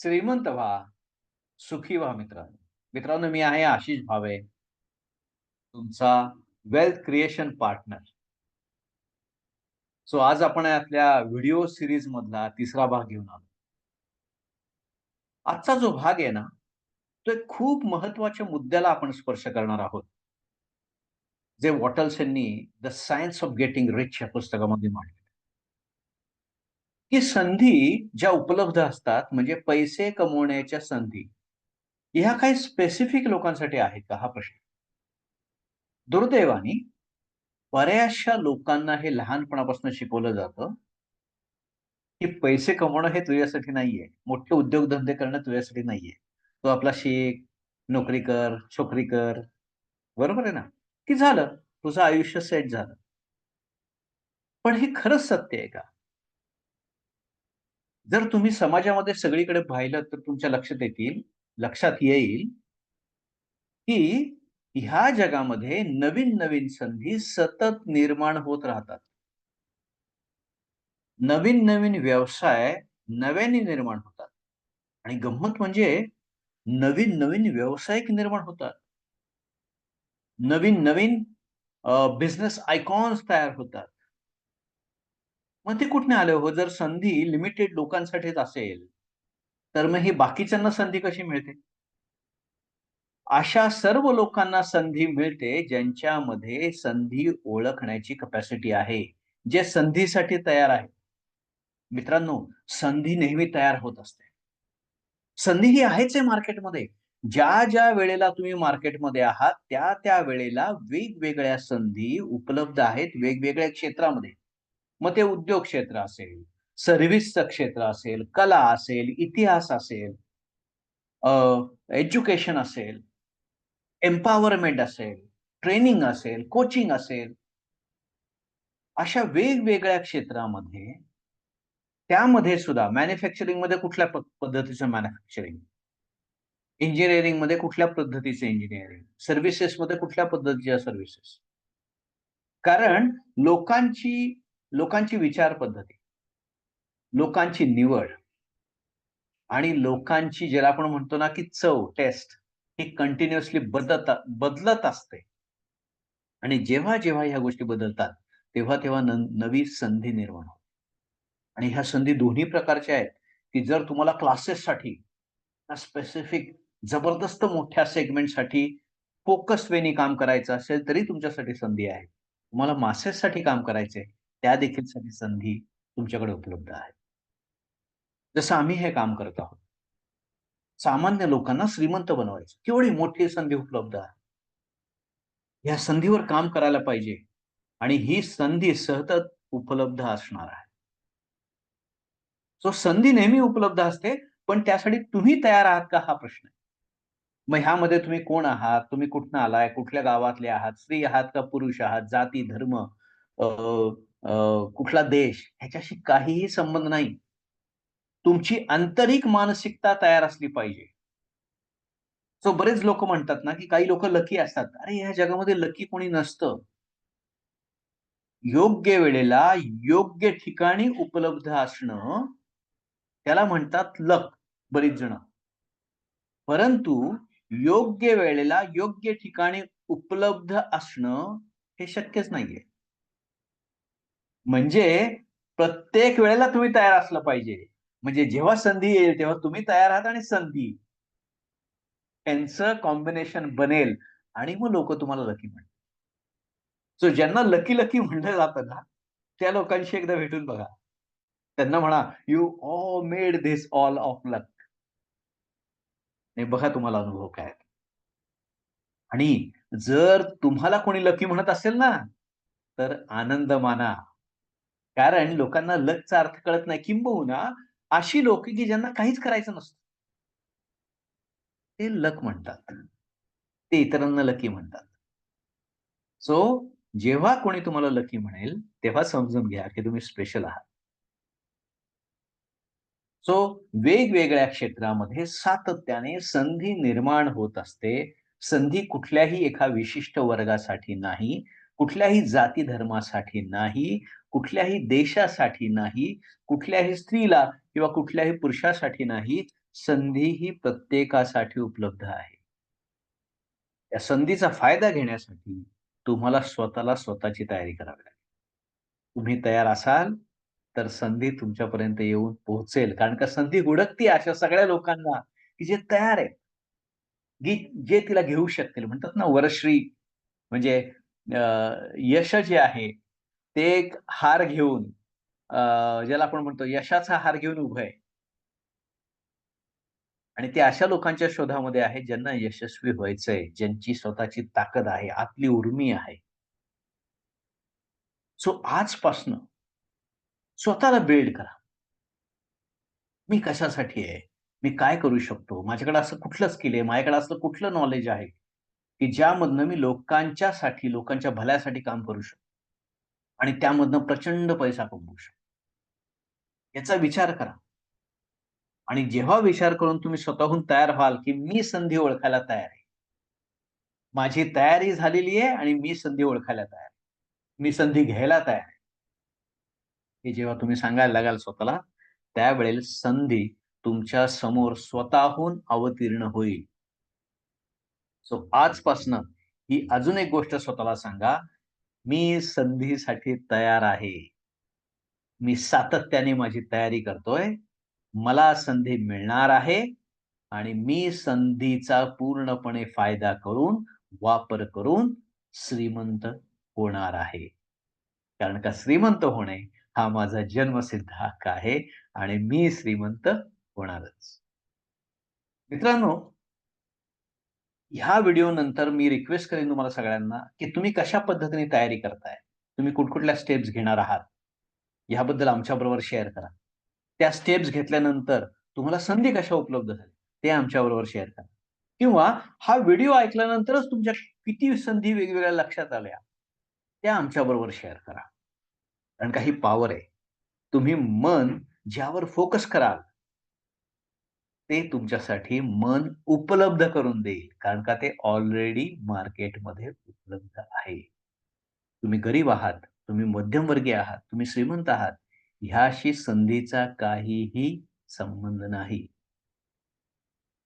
श्रीमंत व्हा, सुखी व्हा मित्रांनो. मित्रांनो, मी आहे आशिष भावे, तुमचा वेल्थ क्रिएशन पार्टनर. सो आज आपण आपल्या व्हिडिओ सीरीज मधला तिसरा भाग घेऊन आलो. आजचा जो भाग आहे ना, तो एक खूप महत्त्वाच्या मुद्द्याला आपण स्पर्श करणार आहोत. जे वॉटल्स यांनी the science of getting rich या पुस्तकामध्ये मांडले. की संधी ज्या उपलब्ध असतात म्हणजे पैसे कमवण्याच्या संधी, ह्या काही स्पेसिफिक लोकांसाठी आहेत का हा प्रश्न. दुर्दैवाने बऱ्याचशा लोकांना हे लहानपणापासून शिकवलं जातं, की पैसे कमवणं हे तुझ्यासाठी नाहीये. मोठे उद्योगधंदे करणं तुझ्यासाठी नाहीये. तू आपला शिक, नोकरी कर, छोकरी कर. बरोबर आहे ना? की झालं, तुझं आयुष्य सेट झालं. पण हे खरंच सत्य आहे का? जर तुम्ही समाजामध्ये सगळीकडे पाहिलं तर तुमच्या लक्षात येईल, की ह्या जगामध्ये नवीन-नवीन संधी सतत निर्माण होत राहतात. नवीन-नवीन व्यवसाय नव्याने निर्माण होतात आणि गंमत म्हणजे नवीन-नवीन व्यावसायिक निर्माण होतात. नवीन-नवीन बिझनेस आयकॉन्स तयार होतात. मग ते कुठनं आले हो? जर संधी लिमिटेड लोकांसाठीच असेल, तर मग ही बाकीच्यांना संधी कशी मिळते? अशा सर्व लोकांना संधी मिळते, ज्यांच्यामध्ये संधी ओळखण्याची कपॅसिटी आहे. जे संधीसाठी तयार आहे. मित्रांनो, संधी नेहमी तयार होत असते. संधी ही आहेच आहे मार्केटमध्ये. ज्या वेळेला तुम्ही मार्केटमध्ये आहात, त्या वेळेला वेगवेगळ्या संधी उपलब्ध आहेत वेगवेगळ्या क्षेत्रामध्ये. मग ते उद्योग क्षेत्र असेल, सर्व्हिसचं क्षेत्र असेल, कला असेल, इतिहास असेल, एज्युकेशन असेल, एम्पॉवरमेंट असेल, ट्रेनिंग असेल, कोचिंग असेल. अशा वेगवेगळ्या क्षेत्रामध्ये त्यामध्ये सुद्धा मॅन्युफॅक्चरिंगमध्ये कुठल्या पद्धतीचं मॅन्युफॅक्चरिंग, इंजिनिअरिंगमध्ये कुठल्या पद्धतीचं इंजिनिअरिंग, सर्व्हिसेसमध्ये कुठल्या पद्धतीच्या सर्व्हिसेस. कारण लोकांची लोकांची विचार पद्धती, लोकांची निवड आणि लोकांची ज्याला आपण म्हणतो ना, की चव, टेस्ट ही कंटिन्युअसली बदलत असते. आणि जेव्हा ह्या गोष्टी बदलतात, तेव्हा नवी संधी निर्माण होते. आणि ह्या संधी दोन्ही प्रकारच्या आहेत, की जर तुम्हाला क्लासेससाठी स्पेसिफिक जबरदस्त मोठ्या सेगमेंटसाठी फोकस वेनी काम करायचं असेल, तरी तुमच्यासाठी संधी आहे. तुम्हाला मासेससाठी काम करायचंय, त्या देखील संधी तुमच्याकडे उपलब्ध आहे. जसं आम्ही हे काम करत आहोत. सामान्य लोकांना श्रीमंत बनवायचं. केवढी मोठी संधी उपलब्ध आहे. या संधीवर काम करायला पाहिजे आणि ही संधी सतत उपलब्ध असणार आहे. सो संधी नेहमी उपलब्ध असते, पण त्यासाठी तुम्ही तयार आहात का हा प्रश्न आहे. मग ह्यामध्ये तुम्ही कोण आहात? तुम्ही कुठनं आलाय? कुठल्या गावातले आहात? स्त्री आहात का पुरुष आहात? जाती, धर्म, कुठला देश ह्याच्याशी काहीही संबंध नाही. तुमची आंतरिक मानसिकता तयार असली पाहिजे. सो बरेच लोकं म्हणतात ना, की काही लोकं लकी असतात. अरे, ह्या जगामध्ये लकी कोणी नसतं. योग्य वेळेला, योग्य ठिकाणी उपलब्ध असणं, त्याला म्हणतात लक बरीच जण. परंतु योग्य वेळेला, योग्य ठिकाणी उपलब्ध असणं हे शक्यच नाहीये. म्हणजे प्रत्येक वेळेला तुम्ही तयार असलं पाहिजे. म्हणजे जेव्हा संधी येईल, तेव्हा तुम्ही तयार आहात आणि संधी यांचं कॉम्बिनेशन बनेल आणि मग लोकं तुम्हाला लकी म्हणतील. सो ज्यांना लकी म्हटलं जातं ना, त्या लोकांशी एकदा भेटून बघा. त्यांना म्हणा, "you all made this all of luck." आणि बघा तुम्हाला अनुभव काय आहे. आणि जर तुम्हाला कोणी लकी म्हणत असेल ना, तर आनंद माना. कारण लोकांना लकचा अर्थ कळत नाही. किंबहुना अशी लोकं की ज्यांना काहीच करायचं नसतं. ते लक म्हणतात. ते इतरांना लकी म्हणतात. सो जेव्हा कोणी तुम्हाला लकी म्हणेल, तेव्हा समजून घ्या की तुम्ही स्पेशल आहात. सो वेगवेगळ्या क्षेत्रामध्ये सातत्याने संधी निर्माण होत असते. संधी कुठल्याही एका विशिष्ट वर्गासाठी नाही, कुठल्याही जाती धर्मासाठी नाही, कुठल्याही देशासाठी नाही, कुठल्याही स्त्रीला किंवा कुठल्याही पुरुषासाठी नाही. संधी ही प्रत्येकासाठी उपलब्ध आहे. त्या संधीचा फायदा घेण्यासाठी तुम्हाला स्वतःला स्वतःची तयारी करावी लागेल. तुम्ही तयार असाल, तर संधी तुमच्यापर्यंत येऊन पोहोचेल. कारण का संधी हुडकते अशा सगळ्या लोकांना, की जे तयार आहेत, जे तिला घेऊ शकतील. म्हणतात ना वरश्री म्हणजे अ, यश जे आहे, ते एक हार घेऊन अ, ज्याला आपण म्हणतो यशाचा हार घेऊन उभं आहे. आणि ते अशा लोकांच्या शोधामध्ये आहे, ज्यांना यशस्वी व्हायचंय, ज्यांची स्वतःची ताकद आहे, आतली उर्मी आहे. सो आजपासनं स्वतःला बिल्ड करा. मी कशासाठी आहे? मी काय करू शकतो? माझ्याकडे असं कुठलं स्किल आहे? माझ्याकडे असं कुठलं नॉलेज आहे, की ज्यामधनं मी लोकांच्यासाठी, लोकांच्या भल्यासाठी काम करू शकतो आणि त्यामधनं प्रचंड पैसा कमवू शकतो. याचा विचार करा आणि जेव्हा विचार करून तुम्ही स्वतःहून तयार व्हाल, की मी संधी ओळखायला तयार आहे. माझी तयारी झालेली आहे आणि मी संधी ओळखायला तयार आहे. मी संधी घ्यायला तयार आहे. हे जेव्हा तुम्ही सांगायला लागाल स्वतःला, त्यावेळेला संधी तुमच्या समोर स्वतःहून अवतीर्ण होईल. सो आजपासनं ही अजून एक गोष्ट स्वतःला सांगा, मी संधीसाठी तयार आहे. मी सातत्याने माझी तयारी करतोय. मला संधी मिळणार आहे आणि मी संधीचा पूर्णपणे फायदा करून, वापर करून श्रीमंत होणार आहे. कारण का श्रीमंत होणे हा माझा जन्मसिद्ध हक्क आहे आणि मी श्रीमंत होणारच. मित्रांनो, ह्या व्हिडिओनंतर मी रिक्वेस्ट करेन तुम्हाला सगळ्यांना, की तुम्ही कशा पद्धतीने तयारी करताय? तुम्ही कुठकुठल्या स्टेप्स घेणार आहात? ह्याबद्दल आमच्याबरोबर शेअर करा. त्या स्टेप्स घेतल्यानंतर तुम्हाला संधी कशा उपलब्ध झाल्या, ते आमच्याबरोबर शेअर करा. किंवा हा व्हिडिओ ऐकल्यानंतरच तुमच्या किती संधी वेगवेगळ्या लक्षात आल्या, त्या आमच्याबरोबर शेअर करा. कारण का ही पॉवर आहे. तुम्ही मन ज्यावर फोकस कराल, ते तुमच्यासाठी मन उपलब्ध करून देईल. कारण का ते ऑलरेडी मार्केटमध्ये उपलब्ध आहे. तुम्ही गरीब आहात, तुम्ही मध्यमवर्गीय आहात, तुम्ही श्रीमंत आहात, ह्याशी संधीचा काहीही संबंध नाही.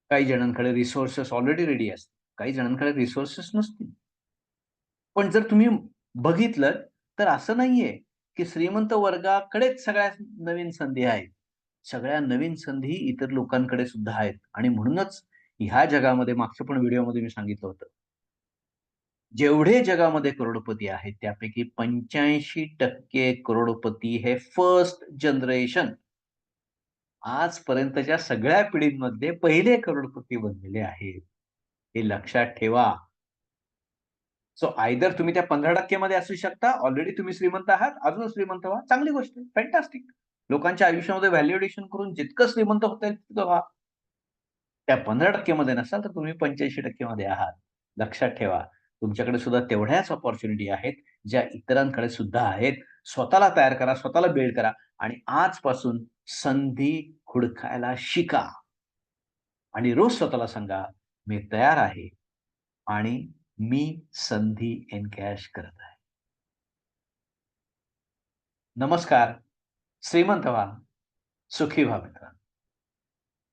काही जणांकडे रिसोर्सेस ऑलरेडी रेडी असतात. काही जणांकडे रिसोर्सेस नसतील. पण जर तुम्ही बघितलं, तर असं नाहीये, की श्रीमंत वर्गाकडेच सगळ्या नवीन संधी आहेत. सगळ्या नवीन संधी इतर लोकांकडे सुद्धा आहेत आणि म्हणूनच ह्या जगामध्ये मागच्या पण व्हिडिओमध्ये मी सांगितलं होतं. जेवढे जगामध्ये करोडपती आहेत, त्यापैकी 85% करोडपती हे फर्स्ट जनरेशन आजपर्यंतच्या सगळ्या पिढींमधले पहिले करोडपती बनलेले आहेत. हे लक्षात ठेवा. सो आयदर तुम्ही त्या 15% मध्ये असू शकता, ऑलरेडी तुम्ही श्रीमंत आहात, अजून श्रीमंत व्हा. चांगली गोष्ट आहे. फॅन्टास्टिक. लोकांच्या आयुष्यामध्ये व्हॅल्युएशन करून जितकं श्रीमंत होता येईल तितकं व्हा. त्या 15% मध्ये नसाल, तर तुम्ही 85% मध्ये आहात. लक्षात ठेवा. तुमच्याकडे सुद्धा तेवढ्याच अपॉर्च्युनिटी आहेत, ज्या इतरांकडे सुद्धा आहेत. स्वतःला तयार करा, स्वतःला बिल्ड करा आणि आजपासून संधी हुडकायला शिका आणि रोज स्वतःला सांगा, "मी तयार आहे आणि मी संधी एन्कॅश करत आहे." नमस्कार. श्रीमंत व्हा, सुखी व्हा मित्रांनो.